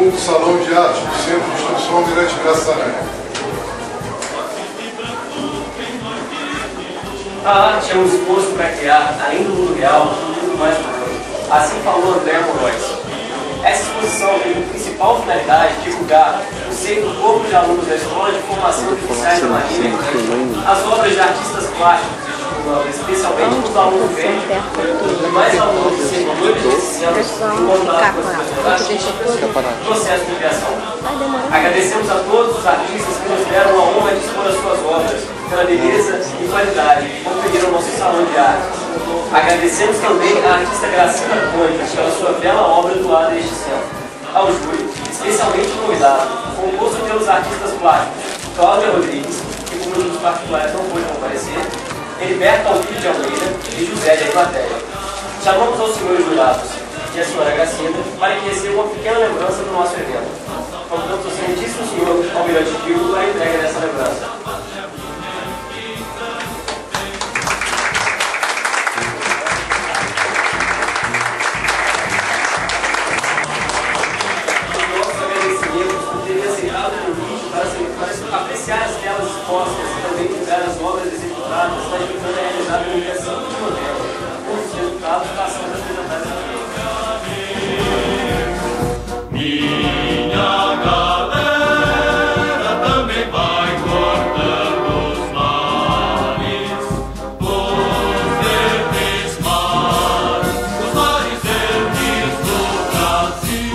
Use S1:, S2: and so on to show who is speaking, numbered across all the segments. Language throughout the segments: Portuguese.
S1: novo Salão de Arte do Centro de Instrução Almirante Graça Aranha.
S2: A arte é um esforço para criar, além do mundo real, um mundo mais humano. Assim falou André Amorois. Essa exposição tem como principal finalidade divulgar o ser do corpo de alunos da Escola de Formação de Oficiais da Marinha, as obras de artistas plásticos, especialmente os alunos verdes e mais alunos de servidores desse centro em contato com as personalidades do processo de criação. Agradecemos a todos os artistas que nos deram a honra de expor as suas obras pela beleza e qualidade que conferiram ao nosso salão de arte. Agradecemos também à artista Gracina Conde pela sua bela obra doada a este centro. Ao júri, especialmente convidado, composto pelos artistas plásticos Cláudia Rodrigues, que por motivos particulares não pôde comparecer, Heriberto Alvide de Almeida e José de Platéia. Chamamos aos senhores jurados e a senhora Gracina para que recebam uma pequena lembrança do nosso evento. Convidamos o excelentíssimo senhor Almirante Gil para a entrega dessa lembrança. Apreciar as telas expostas e também divulgar as obras executadas, está ajudando a realizar a comunicação de modelo, com os resultados passando a apresentados aqui.
S3: Minha galera também vai cortando os mares, os verdes mares, os mares verdes do Brasil.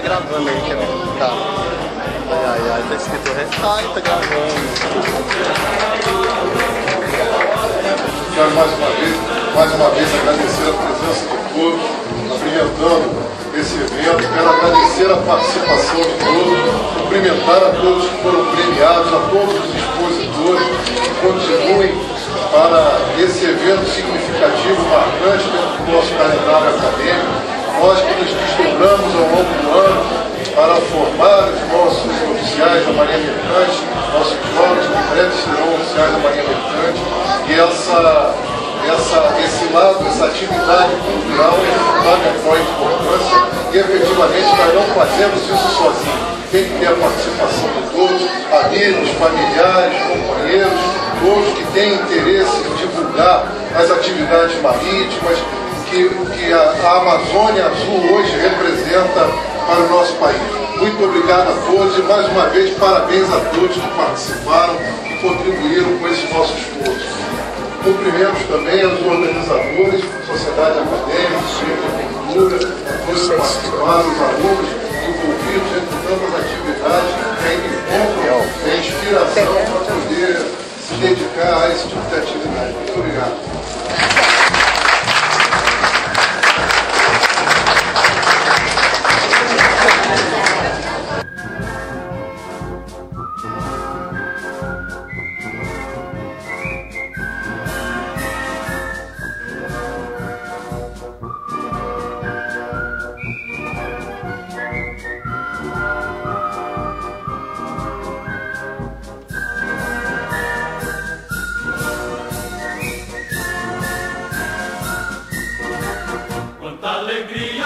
S4: gravando aí, quer ver? Tá. Ai, tá escrito ai, tá gravando.
S1: Quero mais uma vez agradecer a presença de todos, abrilhantando esse evento. Quero agradecer a participação de todos, cumprimentar a todos que foram premiados, a todos os expositores que continuem para esse evento significativo, marcante dentro do nosso calendário acadêmico. Nós que nos desdobramos ao longo do ano para formar os nossos oficiais da Marinha Mercante, nossos jovens que em breve serão oficiais da Marinha Mercante, e esse lado, essa atividade cultural é de fundamental importância e efetivamente nós não fazemos isso sozinhos. Tem que ter a participação de todos, amigos, familiares, companheiros, todos que têm interesse em divulgar as atividades marítimas que a Amazônia Azul hoje representa para o nosso país. Muito obrigado a todos e mais uma vez parabéns a todos que participaram e contribuíram com esse nosso esforço. Cumprimentos também aos organizadores, sociedade acadêmica, centro de cultura, todos que participaram, os alunos envolvidos entre tantas atividades que ainda encontram inspiração para poder se dedicar a esse tipo de atividade. Muito obrigado.
S3: Quanta alegria